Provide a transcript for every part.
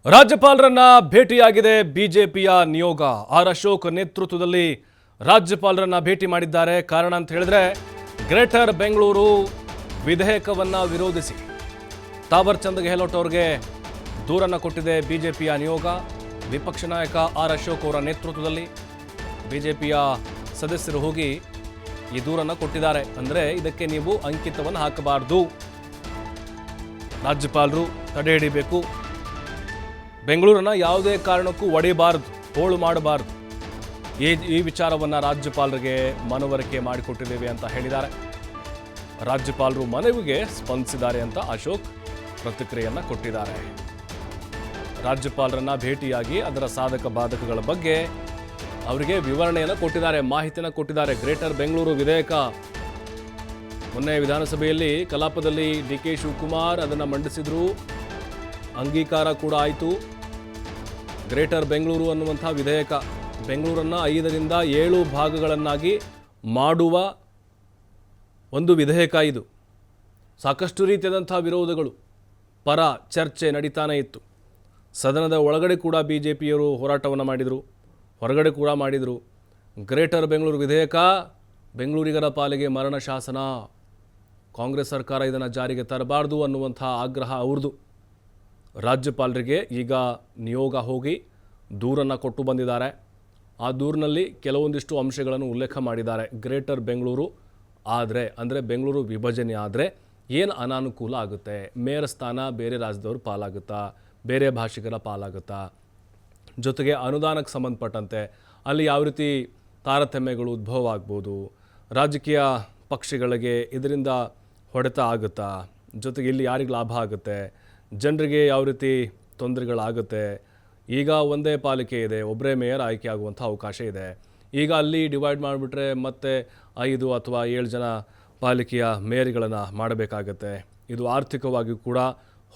ರಾಜ್ಯಪಾಲರನ್ನ ಭೇಟಿಯಾಗಿದೆ ಬಿಜೆಪಿಯ ನಿಯೋಗ. ಆರ್ ಅಶೋಕ್ ನೇತೃತ್ವದಲ್ಲಿ ರಾಜ್ಯಪಾಲರನ್ನ ಭೇಟಿ ಮಾಡಿದ್ದಾರೆ. ಕಾರಣ ಅಂತ ಹೇಳಿದ್ರೆ ಗ್ರೇಟರ್ ಬೆಂಗಳೂರು ವಿಧೇಯಕವನ್ನ ವಿರೋಧಿಸಿ ತಾವರ್ ಚಂದ್ ಗೆಹ್ಲೋಟ್ ಅವರಿಗೆ ದೂರನ್ನ ಕೊಟ್ಟಿದೆ ಬಿಜೆಪಿಯ ನಿಯೋಗ. ವಿಪಕ್ಷ ನಾಯಕ ಆರ್ ಅಶೋಕ್ ಅವರ ನೇತೃತ್ವದಲ್ಲಿ ಬಿಜೆಪಿಯ ಸದಸ್ಯರು ಹೋಗಿ ಈ ದೂರನ್ನ ಕೊಟ್ಟಿದ್ದಾರೆ. ಅಂದ್ರೆ ಇದಕ್ಕೆ ನೀವು ಅಂಕಿತವನ್ನು ಹಾಕಬಾರದು, ರಾಜ್ಯಪಾಲರು ತಡೆ ಹಿಡಿಬೇಕು, ಬೆಂಗಳೂರನ್ನ ಯಾವುದೇ ಕಾರಣಕ್ಕೂ ಒಡೆಯಬಾರದು, ಹೋಳು ಮಾಡಬಾರದು. ಈ ವಿಚಾರವನ್ನು ರಾಜ್ಯಪಾಲರಿಗೆ ಮನವರಿಕೆ ಮಾಡಿಕೊಟ್ಟಿದ್ದೇವೆ ಅಂತ ಹೇಳಿದ್ದಾರೆ. ರಾಜ್ಯಪಾಲರು ಮನವಿಗೆ ಸ್ಪಂದಿಸಿದ್ದಾರೆ ಅಂತ ಅಶೋಕ್ ಪ್ರತಿಕ್ರಿಯೆಯನ್ನ ಕೊಟ್ಟಿದ್ದಾರೆ. ರಾಜ್ಯಪಾಲರನ್ನ ಭೇಟಿಯಾಗಿ ಅದರ ಸಾಧಕ ಬಾಧಕಗಳ ಬಗ್ಗೆ ಅವರಿಗೆ ವಿವರಣೆಯನ್ನು ಕೊಟ್ಟಿದ್ದಾರೆ, ಮಾಹಿತಿಯನ್ನು ಕೊಟ್ಟಿದ್ದಾರೆ. ಗ್ರೇಟರ್ ಬೆಂಗಳೂರು ವಿಧೇಯಕ ಮೊನ್ನೆ ವಿಧಾನಸಭೆಯಲ್ಲಿ ಕಲಾಪದಲ್ಲಿ ಡಿ.ಕೆ. ಶಿವಕುಮಾರ್ ಅದನ್ನು ಮಂಡಿಸಿದ್ರು, ಅಂಗೀಕಾರ ಕೂಡ ಆಯಿತು. ಗ್ರೇಟರ್ ಬೆಂಗಳೂರು ಅನ್ನುವಂಥ ವಿಧೇಯಕ ಬೆಂಗಳೂರನ್ನು 5ರಿಂದ 7 ಭಾಗಗಳನ್ನಾಗಿ ಮಾಡುವ ಒಂದು ವಿಧೇಯಕ. ಇದು ಸಾಕಷ್ಟು ರೀತಿಯಾದಂಥ ವಿರೋಧಗಳು, ಪರ ಚರ್ಚೆ ನಡೀತಾನೆ ಇತ್ತು. ಸದನದ ಒಳಗಡೆ ಕೂಡ ಬಿಜೆಪಿಯವರು ಹೋರಾಟವನ್ನು ಮಾಡಿದರು, ಹೊರಗಡೆ ಕೂಡ ಮಾಡಿದರು. ಗ್ರೇಟರ್ ಬೆಂಗಳೂರು ವಿಧೇಯಕ ಬೆಂಗಳೂರಿಗರ ಪಾಲಿಗೆ ಮರಣ ಶಾಸನ, ಕಾಂಗ್ರೆಸ್ ಸರ್ಕಾರ ಇದನ್ನು ಜಾರಿಗೆ ತರಬಾರ್ದು ಅನ್ನುವಂಥ ಆಗ್ರಹ ಅವ್ರದ್ದು. ರಾಜ್ಯಪಾಲರಿಗೆ ಈಗ ನಿಯೋಗ ಹೋಗಿ ದೂರನ್ನು ಕೊಟ್ಟು ಬಂದಿದ್ದಾರೆ. ಆ ದೂರಿನಲ್ಲಿ ಕೆಲವೊಂದಿಷ್ಟು ಅಂಶಗಳನ್ನು ಉಲ್ಲೇಖ ಮಾಡಿದ್ದಾರೆ. ಗ್ರೇಟರ್ ಬೆಂಗಳೂರು ಆದರೆ ಅಂದರೆ ಬೆಂಗಳೂರು ವಿಭಜನೆ ಆದರೆ ಏನು ಅನಾನುಕೂಲ ಆಗುತ್ತೆ, ಮೇಯರ್ ಸ್ಥಾನ ಬೇರೆ ರಾಜ್ಯದವರು ಪಾಲಾಗುತ್ತಾ, ಬೇರೆ ಭಾಷಿಗರ ಪಾಲಾಗುತ್ತಾ, ಜೊತೆಗೆ ಅನುದಾನಕ್ಕೆ ಸಂಬಂಧಪಟ್ಟಂತೆ ಅಲ್ಲಿ ಯಾವ ರೀತಿ ತಾರತಮ್ಯಗಳು ಉದ್ಭವ ಆಗ್ಬೋದು, ರಾಜಕೀಯ ಪಕ್ಷಗಳಿಗೆ ಇದರಿಂದ ಹೊಡೆತ ಆಗುತ್ತಾ, ಜೊತೆಗೆ ಇಲ್ಲಿ ಯಾರಿಗೆ ಲಾಭ ಆಗುತ್ತೆ, ಜನರಿಗೆ ಯಾವ ರೀತಿ ತೊಂದರೆಗಳಾಗುತ್ತೆ. ಈಗ ಒಂದೇ ಪಾಲಿಕೆ ಇದೆ, ಒಬ್ಬರೇ ಮೇಯರ್ ಆಯ್ಕೆ ಆಗುವಂಥ ಅವಕಾಶ ಇದೆ. ಈಗ ಅಲ್ಲಿ ಡಿವೈಡ್ ಮಾಡಿಬಿಟ್ರೆ ಮತ್ತೆ 5 ಅಥವಾ 7 ಜನ ಪಾಲಿಕೆಯ ಮೇಯರ್ಗಳನ್ನು ಮಾಡಬೇಕಾಗತ್ತೆ. ಇದು ಆರ್ಥಿಕವಾಗಿ ಕೂಡ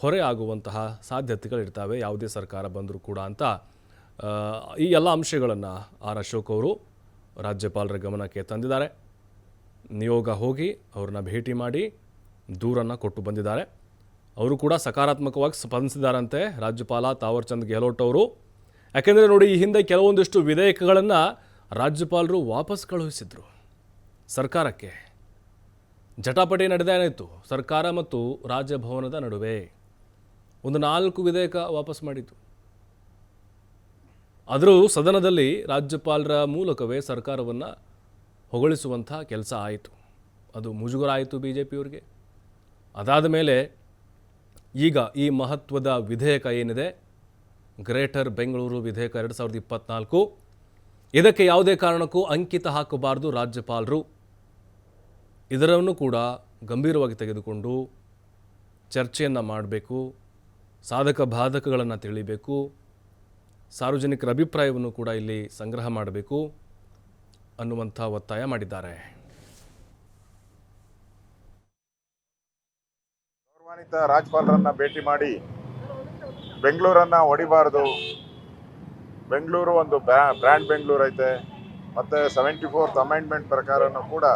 ಹೊರೆ ಆಗುವಂತಹ ಸಾಧ್ಯತೆಗಳಿರ್ತವೆ ಯಾವುದೇ ಸರ್ಕಾರ ಬಂದರೂ ಕೂಡ ಅಂತ ಈ ಎಲ್ಲ ಅಂಶಗಳನ್ನು ಆರ್ ಅಶೋಕ್ ಅವರು ರಾಜ್ಯಪಾಲರ ಗಮನಕ್ಕೆ ತಂದಿದ್ದಾರೆ. ನಿಯೋಗ ಹೋಗಿ ಅವ್ರನ್ನ ಭೇಟಿ ಮಾಡಿ ದೂರನ್ನು ಕೊಟ್ಟು ಬಂದಿದ್ದಾರೆ. ಅವರು ಕೂಡ ಸಕಾರಾತ್ಮಕವಾಗಿ ಸ್ಪಂದಿಸಿದಾರಂತೆ ರಾಜ್ಯಪಾಲ ತಾವರ್ ಚಂದ್ ಗೆಹ್ಲೋಟ್ ಅವರು. ಯಾಕೆಂದರೆ ನೋಡಿ, ಈ ಹಿಂದೆ ಕೆಲವೊಂದಿಷ್ಟು ವಿಧೇಯಕಗಳನ್ನು ರಾಜ್ಯಪಾಲರು ವಾಪಸ್ ಕಳುಹಿಸಿದ್ರು ಸರ್ಕಾರಕ್ಕೆ. ಜಟಾಪಟಿ ನಡೆದೇನಿತ್ತು ಸರ್ಕಾರ ಮತ್ತು ರಾಜಭವನದ ನಡುವೆ. ಒಂದು 4 ವಿಧೇಯಕ ವಾಪಸ್ ಮಾಡಿತ್ತು. ಆದರೂ ಸದನದಲ್ಲಿ ರಾಜ್ಯಪಾಲರ ಮೂಲಕವೇ ಸರ್ಕಾರವನ್ನು ಹೊಗಳಿಸುವಂಥ ಕೆಲಸ ಆಯಿತು. ಅದು ಮುಜುಗರ ಆಯಿತು ಬಿ ಜೆ ಪಿಯವರಿಗೆ. ಅದಾದ ಮೇಲೆ ಈಗ ಈ ಮಹತ್ವದ ವಿಧೇಯಕ ಏನಿದೆ, ಗ್ರೇಟರ್ ಬೆಂಗಳೂರು ವಿಧೇಯಕ 2024, ಇದಕ್ಕೆ ಯಾವುದೇ ಕಾರಣಕ್ಕೂ ಅಂಕಿತ ಹಾಕಬಾರದು ರಾಜ್ಯಪಾಲರು. ಇದರನ್ನು ಕೂಡ ಗಂಭೀರವಾಗಿ ತೆಗೆದುಕೊಂಡು ಚರ್ಚೆಯನ್ನು ಮಾಡಬೇಕು, ಸಾಧಕ ಬಾಧಕಗಳನ್ನು ತಿಳಿಬೇಕು, ಸಾರ್ವಜನಿಕರ ಅಭಿಪ್ರಾಯವನ್ನು ಕೂಡ ಇಲ್ಲಿ ಸಂಗ್ರಹ ಮಾಡಬೇಕು ಅನ್ನುವಂಥ ಒತ್ತಾಯ ಮಾಡಿದ್ದಾರೆ. ಗೌರವಾನ್ವಿತ ರಾಜ್ಯಪಾಲರನ್ನ ಭೇಟಿ ಮಾಡಿ ಬೆಂಗಳೂರನ್ನ ಹೊಡಿಬಾರ್ದು, ಬೆಂಗಳೂರು ಒಂದು ಬ್ರ್ಯಾಂಡ್ ಬೆಂಗಳೂರು ಐತೆ, ಮತ್ತು 74th ಅಮೆಂಡ್ಮೆಂಟ್ ಪ್ರಕಾರನೂ ಕೂಡ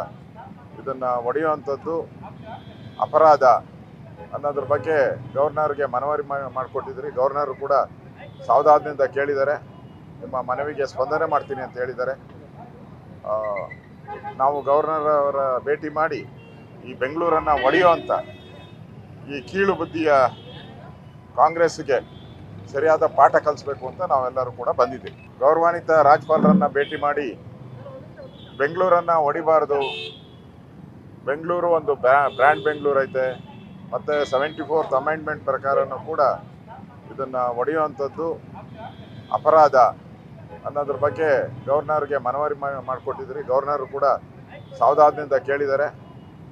ಇದನ್ನು ಹೊಡೆಯುವಂಥದ್ದು ಅಪರಾಧ ಅನ್ನೋದ್ರ ಬಗ್ಗೆ ಗವರ್ನರ್ಗೆ ಮನವರಿ ಮಾಡಿಕೊಟ್ಟಿದ್ರಿ. ಗವರ್ನರು ಕೂಡ ಸಾವಧಾನದಿಂದ ಕೇಳಿದ್ದಾರೆ, ನಿಮ್ಮ ಮನವಿಗೆ ಸ್ಪಂದನೆ ಮಾಡ್ತೀನಿ ಅಂತ ಹೇಳಿದ್ದಾರೆ. ನಾವು ಗವರ್ನರ್ ಅವರ ಭೇಟಿ ಮಾಡಿ ಈ ಬೆಂಗಳೂರನ್ನು ಹೊಡೆಯುವಂಥ ಈ ಕೀಳು ಬುದ್ಧಿಯ ಕಾಂಗ್ರೆಸ್ಗೆ ಸರಿಯಾದ ಪಾಠ ಕಲಿಸ್ಬೇಕು ಅಂತ ನಾವೆಲ್ಲರೂ ಕೂಡ ಬಂದಿದ್ದೀವಿ. ಗೌರವಾನ್ವಿತ ರಾಜ್ಯಪಾಲರನ್ನ ಭೇಟಿ ಮಾಡಿ ಬೆಂಗಳೂರನ್ನು ಹೊಡಿಬಾರ್ದು, ಬೆಂಗಳೂರು ಒಂದು ಬ್ರ್ಯಾಂಡ್ ಬೆಂಗಳೂರು ಐತೆ, ಮತ್ತು 74th ಅಮೆಂಡ್ಮೆಂಟ್ ಪ್ರಕಾರನೂ ಕೂಡ ಇದನ್ನು ಹೊಡೆಯುವಂಥದ್ದು ಅಪರಾಧ ಅನ್ನೋದ್ರ ಬಗ್ಗೆ ಗವರ್ನರ್ಗೆ ಮನವರಿ ಮಾಡಿಕೊಟ್ಟಿದ್ರಿ. ಗವರ್ನರು ಕೂಡ ಸಾವಧಾನದಿಂದ ಕೇಳಿದ್ದಾರೆ,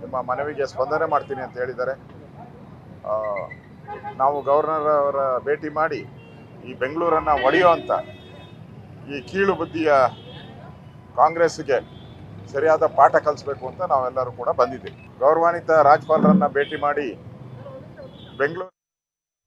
ನಿಮ್ಮ ಮನವಿಗೆ ಸ್ಪಂದನೆ ಮಾಡ್ತೀನಿ ಅಂತ ಹೇಳಿದ್ದಾರೆ. ನಾವು ಗವರ್ನರ್ ಅವರ ಭೇಟಿ ಮಾಡಿ ಈ ಬೆಂಗಳೂರನ್ನು ಹೊಡೆಯುವಂಥ ಈ ಕೀಳು ಬುದ್ಧಿಯ ಕಾಂಗ್ರೆಸ್ಗೆ ಸರಿಯಾದ ಪಾಠ ಕಲಿಸ್ಬೇಕು ಅಂತ ನಾವೆಲ್ಲರೂ ಕೂಡ ಬಂದಿದ್ದೀವಿ. ಗೌರವಾನ್ವಿತ ರಾಜ್ಯಪಾಲರನ್ನ ಭೇಟಿ ಮಾಡಿ ಬೆಂಗಳೂರು